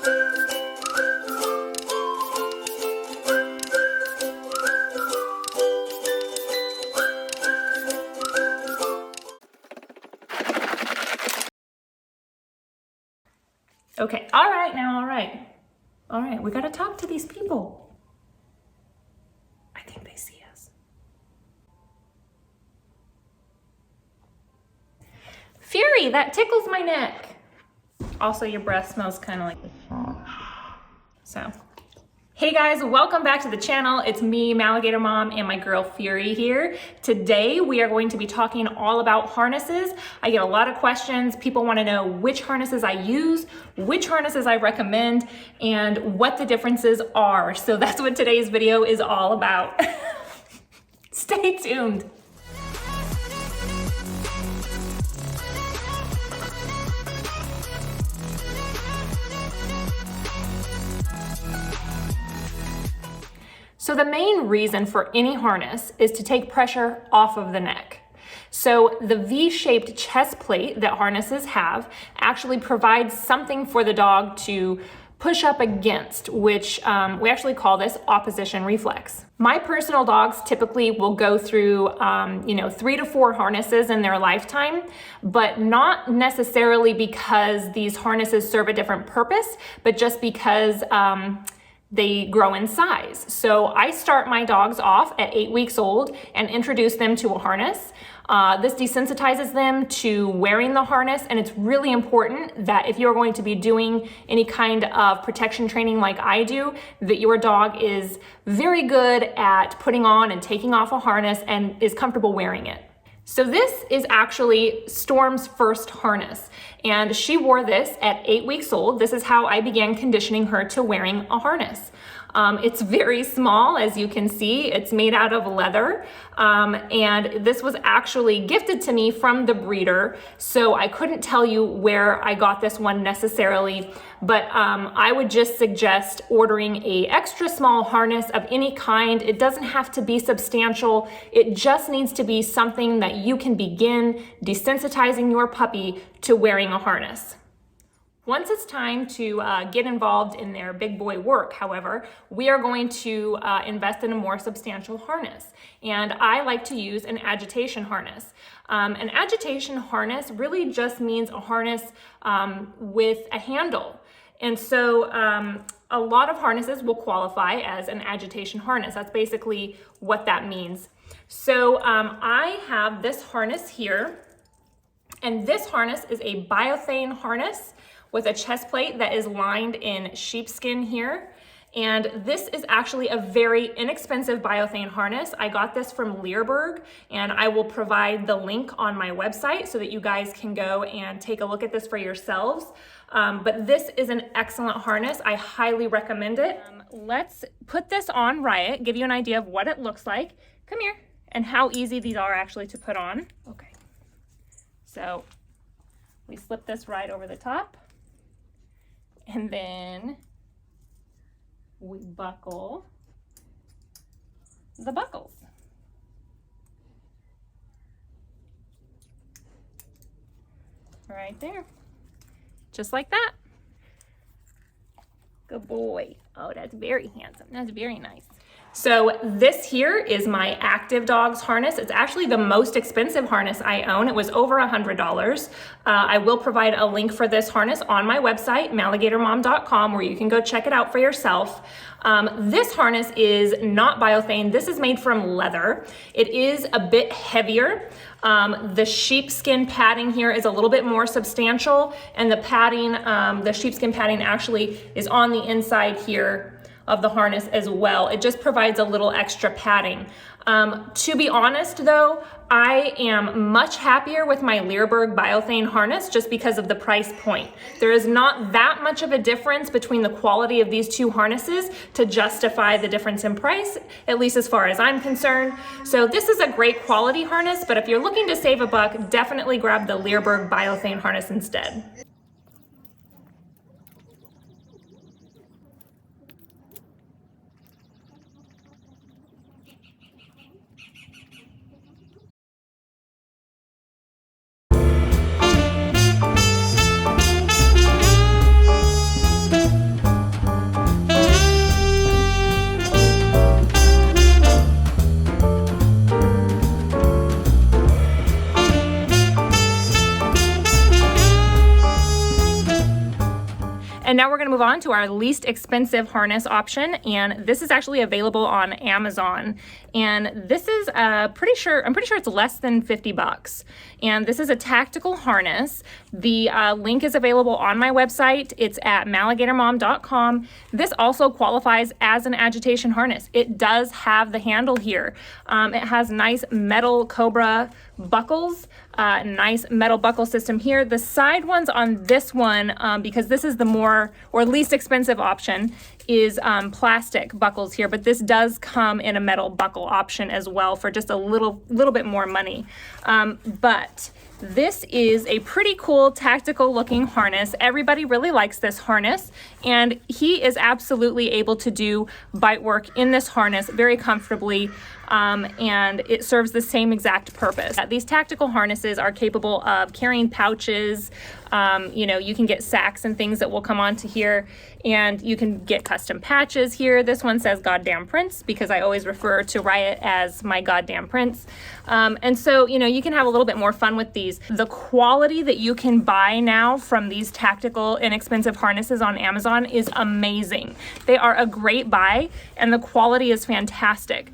Okay, all right now, all right. All right, we gotta talk to these people. I think they see us. Fury, that tickles my neck. Also, your breath smells kind of like so. Hey guys, welcome back to the channel. It's me, Maligatormom, and my girl Fury here. Today we are going to be talking all about harnesses. I get a lot of questions. People want to know which harnesses I use, which harnesses I recommend, and what the differences are. So that's what today's video is all about. Stay tuned. So the main reason for any harness is to take pressure off of the neck. So the V-shaped chest plate that harnesses have actually provides something for the dog to push up against, which we actually call this opposition reflex. My personal dogs typically will go through 3 to 4 harnesses in their lifetime, but not necessarily because these harnesses serve a different purpose, but just because they grow in size. So I start my dogs off at 8 weeks old and introduce them to a harness. This desensitizes them to wearing the harness, and it's really important that if you're going to be doing any kind of protection training like I do, that your dog is very good at putting on and taking off a harness and is comfortable wearing it. So this is actually Storm's first harness, and she wore this at 8 weeks old. This is how I began conditioning her to wearing a harness. It's very small, as you can see. It's made out of leather, and this was actually gifted to me from the breeder, so I couldn't tell you where I got this one necessarily, but I would just suggest ordering a extra small harness of any kind. It doesn't have to be substantial. It just needs to be something that you can begin desensitizing your puppy to wearing a harness. Once it's time to get involved in their big boy work, however, we are going to invest in a more substantial harness. And I like to use an agitation harness. An agitation harness really just means a harness with a handle. And so a lot of harnesses will qualify as an agitation harness. That's basically what that means. So I have this harness here, and this harness is a biothane harness with a chest plate that is lined in sheepskin here. And this is actually a very inexpensive biothane harness. I got this from Leerburg, and I will provide the link on my website so that you guys can go and take a look at this for yourselves. But this is an excellent harness. I highly recommend it. Let's put this on Riot, give you an idea of what it looks like. Come here. And how easy these are actually to put on. Okay. So we slip this right over the top. And then we buckle the buckles. Right there. Just like that. Good boy. Oh, that's very handsome. That's very nice. So this here is my Active Dogs harness. It's actually the most expensive harness I own. It was over $100. I will provide a link for this harness on my website, maligatormom.com, where you can go check it out for yourself. This harness is not biothane. This is made from leather. It is a bit heavier. The sheepskin padding here is a little bit more substantial, and the padding, the sheepskin padding actually is on the inside here of the harness as well. It just provides a little extra padding. To be honest though, I am much happier with my Leerburg biothane harness just because of the price point. There is not that much of a difference between the quality of these two harnesses to justify the difference in price, at least as far as I'm concerned. So this is a great quality harness, but if you're looking to save a buck, definitely grab the Leerburg biothane harness instead. And now we're gonna move on to our least expensive harness option. And this is actually available on Amazon. And this is I'm pretty sure it's less than 50 bucks. And this is a tactical harness. The link is available on my website. It's at maligatormom.com. This also qualifies as an agitation harness. It does have the handle here. It has nice metal Cobra buckles, nice metal buckle system here. The side ones on this one, because this is the more or least expensive option, is plastic buckles here, but this does come in a metal buckle option as well for just a little bit more money. But this is a pretty cool tactical looking harness. Everybody really likes this harness, and he is absolutely able to do bite work in this harness very comfortably, and it serves the same exact purpose. These tactical harnesses are capable of carrying pouches. You can get sacks and things that will come onto here, and you can get custom patches here. This one says Goddamn Prince, because I always refer to Riot as my Goddamn Prince. And so, you can have a little bit more fun with these. The quality that you can buy now from these tactical, inexpensive harnesses on Amazon is amazing. They are a great buy, and the quality is fantastic.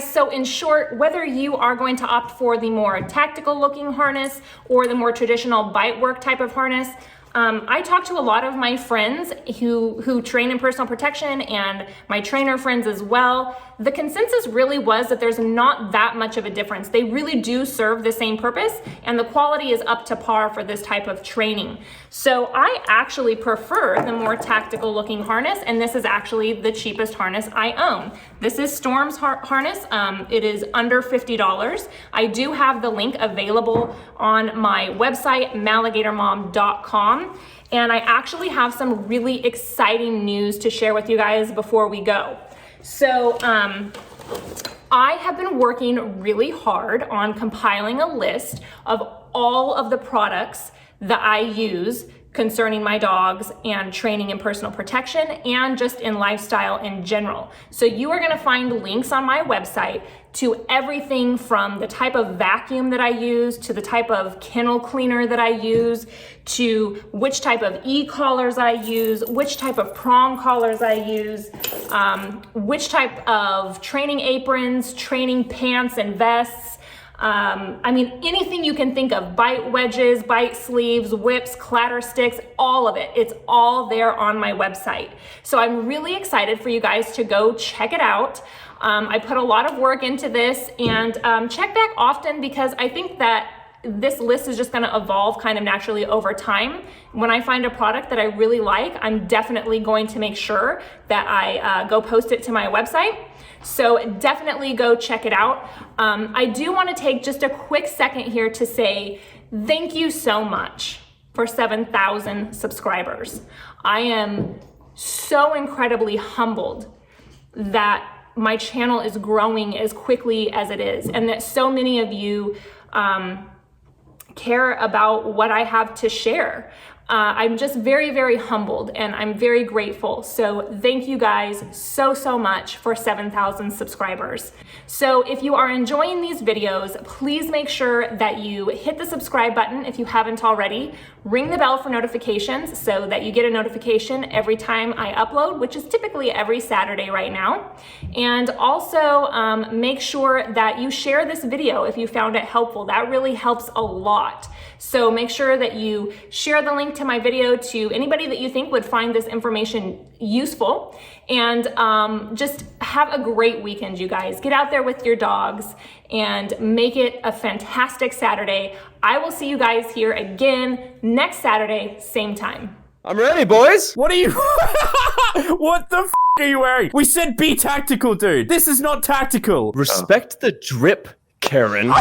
So in short, whether you are going to opt for the more tactical looking harness or the more traditional bite work type of harness, I talk to a lot of my friends who train in personal protection, and my trainer friends as well. The consensus really was that there's not that much of a difference. They really do serve the same purpose, and the quality is up to par for this type of training. So I actually prefer the more tactical looking harness, and this is actually the cheapest harness I own. This is Storm's harness. It is under $50. I do have the link available on my website, maligatormom.com. And I actually have some really exciting news to share with you guys before we go. So I have been working really hard on compiling a list of all of the products that I use concerning my dogs and training in personal protection and just in lifestyle in general. So you are gonna find links on my website to everything from the type of vacuum that I use, to the type of kennel cleaner that I use, to which type of e-collars I use, which type of prong collars I use, which type of training aprons, training pants and vests. Anything you can think of, bite wedges, bite sleeves, whips, clatter sticks, all of it. It's all there on my website. So I'm really excited for you guys to go check it out. I put a lot of work into this, and check back often, because I think that this list is just going to evolve kind of naturally over time. When I find a product that I really like, I'm definitely going to make sure that I go post it to my website. So definitely go check it out. I do want to take just a quick second here to say thank you so much for 7,000 subscribers. I am so incredibly humbled that my channel is growing as quickly as it is, and that so many of you care about what I have to share. I'm just very, very humbled, and I'm very grateful. So thank you guys so much for 7,000 subscribers. So if you are enjoying these videos, please make sure that you hit the subscribe button if you haven't already. Ring the bell for notifications so that you get a notification every time I upload, which is typically every Saturday right now. And also make sure that you share this video if you found it helpful. That really helps a lot. So make sure that you share the link to my video to anybody that you think would find this information useful. And just have a great weekend, you guys. Get out there with your dogs and make it a fantastic Saturday. I will see you guys here again next Saturday, same time. I'm ready, boys. What are you? What the f are you wearing? We said be tactical, dude. This is not tactical. Respect the drip, Karen.